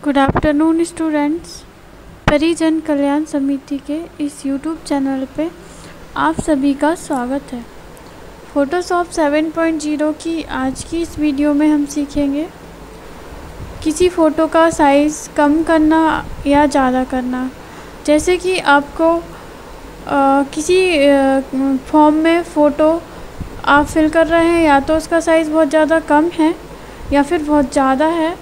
Good afternoon students. परिजन कल्याण समिति के इस यूट्यूब चैनल पे आप सभी का स्वागत है। फ़ोटोशॉप 7.0 की आज की इस वीडियो में हम सीखेंगे किसी फ़ोटो का साइज़ कम करना या ज़्यादा करना। जैसे कि आपको किसी फॉर्म में फ़ोटो आप फिल कर रहे हैं, या तो उसका साइज़ बहुत ज़्यादा कम है या फिर बहुत ज़्यादा है।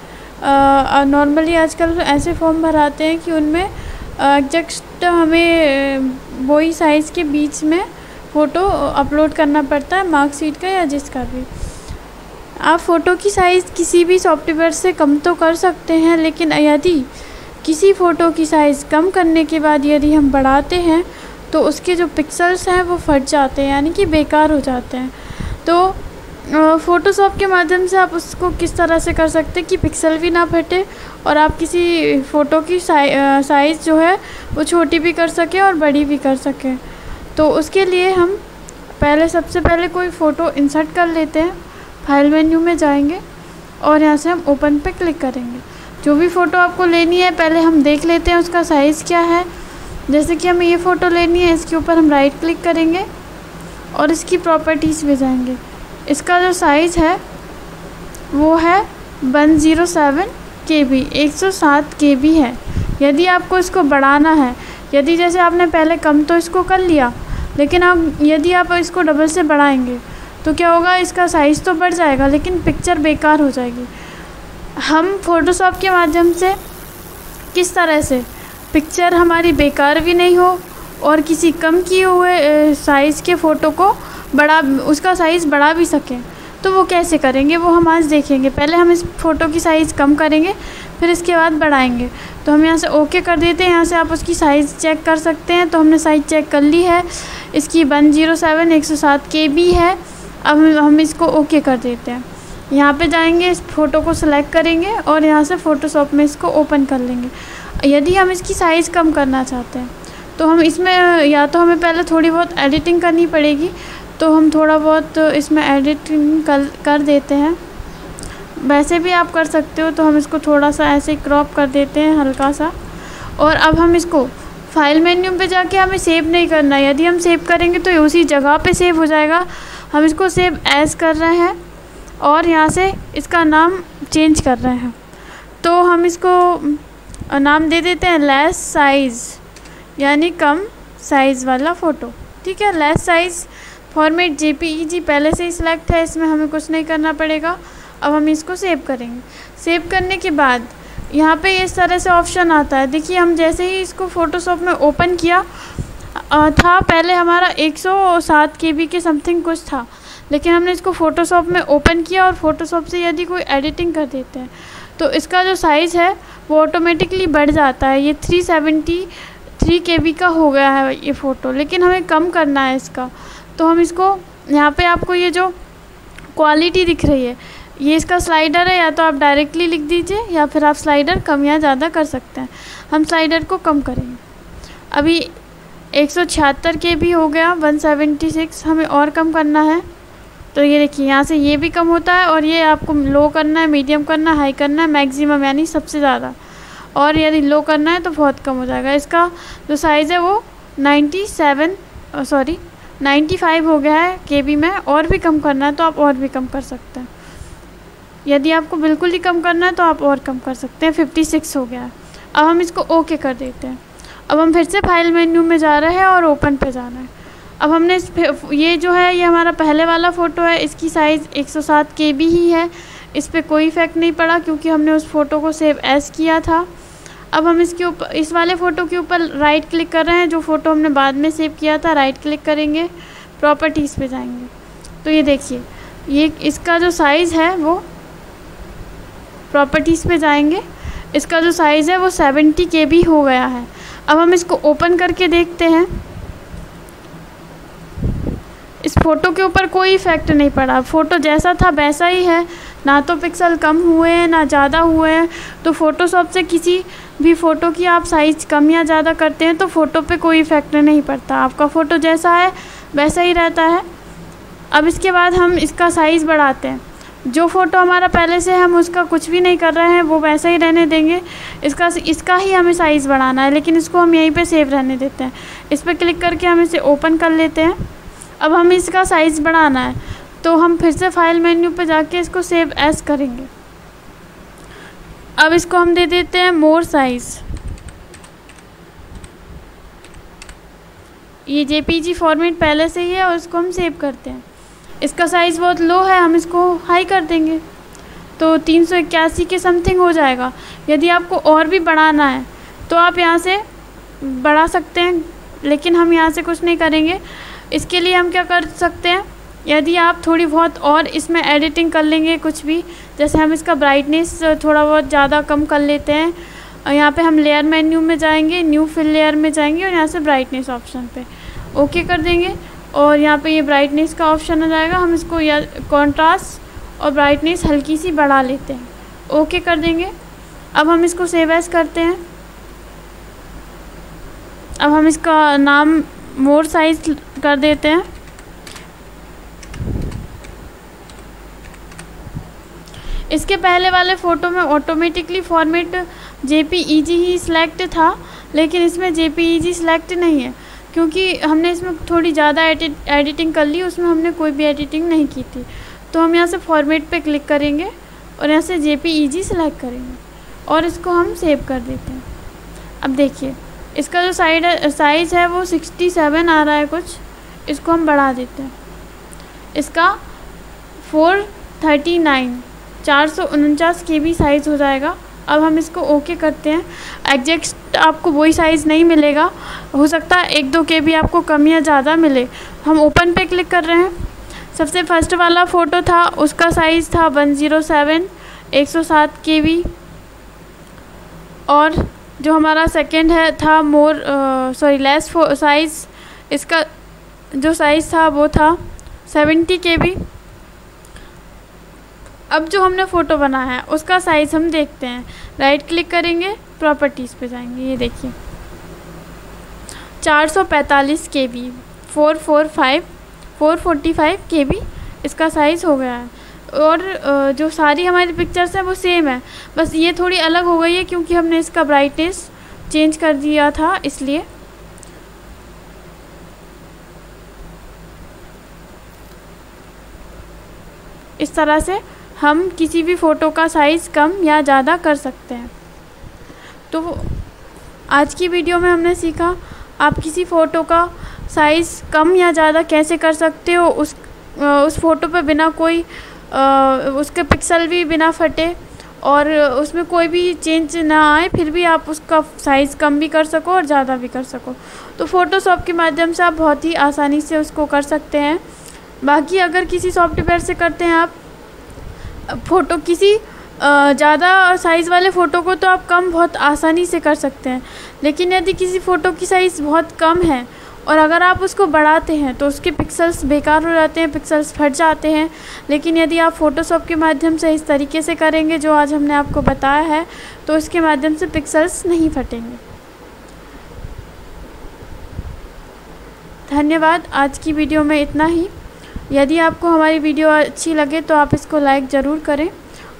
नॉर्मली आजकल ऐसे फॉर्म भराते हैं कि उनमें एग्जैक्ट हमें वही साइज़ के बीच में फ़ोटो अपलोड करना पड़ता है, मार्कशीट का या जिसका भी। आप फ़ोटो की साइज़ किसी भी सॉफ्टवेयर से कम तो कर सकते हैं, लेकिन यदि किसी फ़ोटो की साइज़ कम करने के बाद यदि हम बढ़ाते हैं तो उसके जो पिक्सल्स हैं वो फट जाते हैं, यानी कि बेकार हो जाते हैं। तो फ़ोटोशॉप के माध्यम से आप उसको किस तरह से कर सकते हैं कि पिक्सल भी ना फटे और आप किसी फ़ोटो की साइज़ जो है वो छोटी भी कर सकें और बड़ी भी कर सकें। तो उसके लिए हम सबसे पहले कोई फ़ोटो इंसर्ट कर लेते हैं। फाइल मेन्यू में जाएंगे और यहाँ से हम ओपन पे क्लिक करेंगे। जो भी फ़ोटो आपको लेनी है पहले हम देख लेते हैं उसका साइज़ क्या है। जैसे कि हमें ये फ़ोटो लेनी है, इसके ऊपर हम राइट क्लिक करेंगे और इसकी प्रॉपर्टीज़ में जाएंगे। इसका जो साइज़ है वो है 107 KB, 107 KB है। यदि आपको इसको बढ़ाना है, यदि जैसे आपने पहले कम तो इसको कर लिया, लेकिन यदि आप इसको डबल से बढ़ाएंगे तो क्या होगा, इसका साइज़ तो बढ़ जाएगा लेकिन पिक्चर बेकार हो जाएगी। हम फ़ोटोशॉप के माध्यम से किस तरह से पिक्चर हमारी बेकार भी नहीं हो और किसी कम किए हुए साइज़ के फ़ोटो को उसका साइज़ बढ़ा भी सकें, तो वो कैसे करेंगे वो हम आज देखेंगे। पहले हम इस फ़ोटो की साइज़ कम करेंगे, फिर इसके बाद बढ़ाएंगे। तो हम यहाँ से ओके कर देते हैं। यहाँ से आप उसकी साइज़ चेक कर सकते हैं। तो हमने साइज़ चेक कर ली है, इसकी 107 KB है। अब हम इसको ओके कर देते हैं। यहाँ पे जाएंगे, इस फ़ोटो को सिलेक्ट करेंगे और यहाँ से फ़ोटोशॉप में इसको ओपन कर लेंगे। यदि हम इसकी साइज़ कम करना चाहते हैं तो हम इसमें या तो हमें पहले थोड़ी बहुत एडिटिंग करनी पड़ेगी, तो हम थोड़ा बहुत इसमें एडिटिंग कर देते हैं। वैसे भी आप कर सकते हो, तो हम इसको थोड़ा सा ऐसे क्रॉप कर देते हैं हल्का सा। और अब हम इसको फाइल मेन्यू पे जाके हमें सेव नहीं करना। यदि हम सेव करेंगे तो ये उसी जगह पे सेव हो जाएगा। हम इसको सेव एज़ कर रहे हैं और यहाँ से इसका नाम चेंज कर रहे हैं। तो हम इसको नाम दे देते हैं लेस साइज़, यानी कम साइज़ वाला फ़ोटो। ठीक है, लेस साइज़ फॉर्मेट JPEG पहले से ही सिलेक्ट है, इसमें हमें कुछ नहीं करना पड़ेगा। अब हम इसको सेव करेंगे। सेव करने के बाद यहाँ पे इस तरह से ऑप्शन आता है। देखिए, हम जैसे ही इसको फ़ोटोशॉप में ओपन किया था, पहले हमारा 107 KB के समथिंग कुछ था, लेकिन हमने इसको फ़ोटोशॉप में ओपन किया और फ़ोटोशॉप से यदि कोई एडिटिंग कर देते हैं तो इसका जो साइज़ है वो ऑटोमेटिकली बढ़ जाता है। ये 373 KB का हो गया है ये फ़ोटो, लेकिन हमें कम करना है इसका। तो हम इसको यहाँ पे आपको ये जो क्वालिटी दिख रही है, ये इसका स्लाइडर है। या तो आप डायरेक्टली लिख दीजिए या फिर आप स्लाइडर कम या ज़्यादा कर सकते हैं। हम स्लाइडर को कम करेंगे। अभी 176 KB हो गया, 176 हमें और कम करना है। तो ये देखिए, यहाँ से ये भी कम होता है और ये आपको लो करना है, मीडियम करना है, हाई करना है, मैक्सिमम यानी सबसे ज़्यादा। और यदि लो करना है तो बहुत कम हो जाएगा। इसका जो साइज़ है वो 95 हो गया है KB में। और भी कम करना है तो आप और भी कम कर सकते हैं। यदि आपको बिल्कुल ही कम करना है तो आप और कम कर सकते हैं। 56 हो गया है। अब हम इसको ओके कर देते हैं। अब हम फिर से फाइल मेन्यू में जा रहे हैं और ओपन पे जाना है। अब हमने ये जो है ये हमारा पहले वाला फ़ोटो है, इसकी साइज़ 107 KB ही है। इस पर कोई इफ़ेक्ट नहीं पड़ा क्योंकि हमने उस फ़ोटो को सेव एज़ किया था। अब हम इसके ऊपर, इस वाले फ़ोटो के ऊपर राइट क्लिक कर रहे हैं। जो फ़ोटो हमने बाद में सेव किया था, राइट क्लिक करेंगे, प्रॉपर्टीज़ पे जाएंगे। तो ये देखिए, ये इसका जो साइज़ है वो प्रॉपर्टीज़ पे जाएंगे, इसका जो साइज़ है वो 70 KB हो गया है। अब हम इसको ओपन करके देखते हैं। इस फ़ोटो के ऊपर कोई इफ़ेक्ट नहीं पड़ा, फ़ोटो जैसा था वैसा ही है, ना तो पिक्सल कम हुए हैं ना ज़्यादा हुए हैं। तो फ़ोटोशॉप से किसी भी फ़ोटो की आप साइज़ कम या ज़्यादा करते हैं तो फ़ोटो पे कोई इफ़ेक्ट नहीं पड़ता, आपका फ़ोटो जैसा है वैसा ही रहता है। अब इसके बाद हम इसका साइज़ बढ़ाते हैं। जो फ़ोटो हमारा पहले से हम उसका कुछ भी नहीं कर रहे हैं, वो वैसा ही रहने देंगे। इसका ही हमें साइज़ बढ़ाना है, लेकिन इसको हम यहीं पे सेव रहने देते हैं। इस पर क्लिक करके हम इसे ओपन कर लेते हैं। अब हमें इसका साइज़ बढ़ाना है, तो हम फिर से फाइल मेन्यू पे जाके इसको सेव एज करेंगे। अब इसको हम दे देते हैं मोर साइज़। ये जेपीजी फॉर्मेट पहले से ही है और इसको हम सेव करते हैं। इसका साइज़ बहुत लो है, हम इसको हाई कर देंगे तो 381 के समथिंग हो जाएगा। यदि आपको और भी बढ़ाना है तो आप यहाँ से बढ़ा सकते हैं, लेकिन हम यहाँ से कुछ नहीं करेंगे। इसके लिए हम क्या कर सकते हैं, यदि आप थोड़ी बहुत और इसमें एडिटिंग कर लेंगे कुछ भी, जैसे हम इसका ब्राइटनेस थोड़ा बहुत ज़्यादा कम कर लेते हैं। यहाँ पे हम लेयर मेन्यू में जाएंगे, न्यू फिल लेयर में जाएंगे और यहाँ से ब्राइटनेस ऑप्शन पे ओके कर देंगे और यहाँ पे ये ब्राइटनेस का ऑप्शन आ जाएगा। हम इसको या कॉन्ट्रास्ट और ब्राइटनेस हल्की सी बढ़ा लेते हैं, ओके कर देंगे। अब हम इसको सेव एज करते हैं। अब हम इसका नाम मोर साइज कर देते हैं। इसके पहले वाले फ़ोटो में ऑटोमेटिकली फॉर्मेट जेपीईजी ही सिलेक्ट था, लेकिन इसमें जेपीईजी सिलेक्ट नहीं है क्योंकि हमने इसमें थोड़ी ज़्यादा एडिटिंग कर ली, उसमें हमने कोई भी एडिटिंग नहीं की थी। तो हम यहाँ से फॉर्मेट पे क्लिक करेंगे और यहाँ से जेपीईजी सिलेक्ट करेंगे और इसको हम सेव कर देते हैं। अब देखिए इसका जो साइज़ है वो 67 आ रहा है कुछ, इसको हम बढ़ा देते हैं। इसका 449 KB साइज़ हो जाएगा। अब हम इसको ओके करते हैं। एग्जैक्ट आपको वही साइज़ नहीं मिलेगा, हो सकता है 1-2 KB आपको कम या ज़्यादा मिले। हम ओपन पे क्लिक कर रहे हैं। सबसे फर्स्ट वाला फ़ोटो था, उसका साइज़ था 107 KB और जो हमारा सेकंड है था लेस साइज़, इसका जो साइज़ था वो था 70 KB। अब जो हमने फ़ोटो बनाया है उसका साइज़ हम देखते हैं। राइट क्लिक करेंगे, प्रॉपर्टीज़ पे जाएंगे, ये देखिए 445 KB 445 KB इसका साइज़ हो गया है। और जो सारी हमारी पिक्चर्स हैं वो सेम है, बस ये थोड़ी अलग हो गई है क्योंकि हमने इसका ब्राइटनेस चेंज कर दिया था इसलिए। इस तरह से हम किसी भी फ़ोटो का साइज़ कम या ज़्यादा कर सकते हैं। तो आज की वीडियो में हमने सीखा आप किसी फ़ोटो का साइज़ कम या ज़्यादा कैसे कर सकते हो, उस फ़ोटो पे बिना कोई उसके पिक्सल भी बिना फटे और उसमें कोई भी चेंज ना आए, फिर भी आप उसका साइज़ कम भी कर सको और ज़्यादा भी कर सको। तो फ़ोटोशॉप के माध्यम से आप बहुत ही आसानी से उसको कर सकते हैं। बाकी अगर किसी सॉफ्टवेयर से करते हैं आप फ़ोटो किसी ज़्यादा साइज़ वाले फ़ोटो को तो आप कम बहुत आसानी से कर सकते हैं, लेकिन यदि किसी फ़ोटो की साइज़ बहुत कम है और अगर आप उसको बढ़ाते हैं तो उसके पिक्सल्स बेकार हो जाते हैं, पिक्सल्स फट जाते हैं। लेकिन यदि आप फ़ोटोशॉप के माध्यम से इस तरीके से करेंगे जो आज हमने आपको बताया है, तो इसके माध्यम से पिक्सल्स नहीं फटेंगे। धन्यवाद। आज की वीडियो में इतना ही। यदि आपको हमारी वीडियो अच्छी लगे तो आप इसको लाइक ज़रूर करें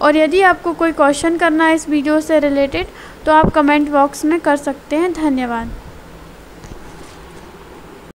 और यदि आपको कोई क्वेश्चन करना है इस वीडियो से रिलेटेड तो आप कमेंट बॉक्स में कर सकते हैं। धन्यवाद।